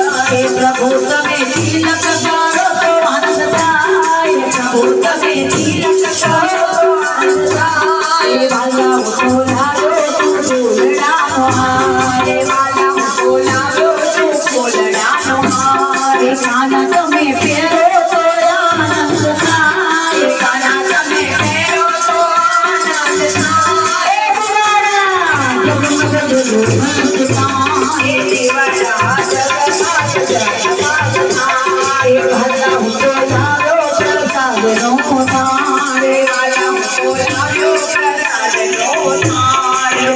प्रभु तमे तिलक करो तो आनंद थाय प्रभु तमे तिलक करो तो आनंद थाय वाला बोलारो तू बोलडानो हारे वाला बोलारो तू बोलडानो हारे काना तमे फेरो तो आनंद थाय काना तमे फेरो तो आनंद थाय बुलाड़ा जगमग जगमग थाय देवड़ा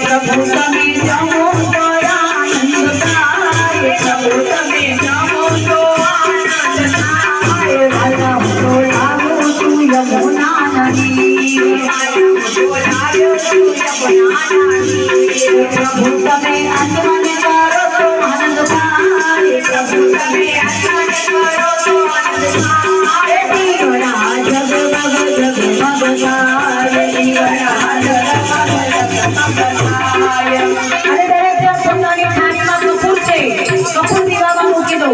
प्रभु तमे जाओ तो आनंद थाय प्रभु तमे जाओ तो आनंद थाय वाला बोलारो तू यमुना नदी बोलारो तू यमुना नदी प्रभु तमे आत्मन करो तो आनंद थाय प्रभु तमे आत्मन करो तो आनंद थाय दीवरा जगमग जगमग थाय दीवरा जगमग जगमग थाय अरे दरेक પોતાની થાળીમાં કપૂર છે કપૂર દીવામાં મૂકી દો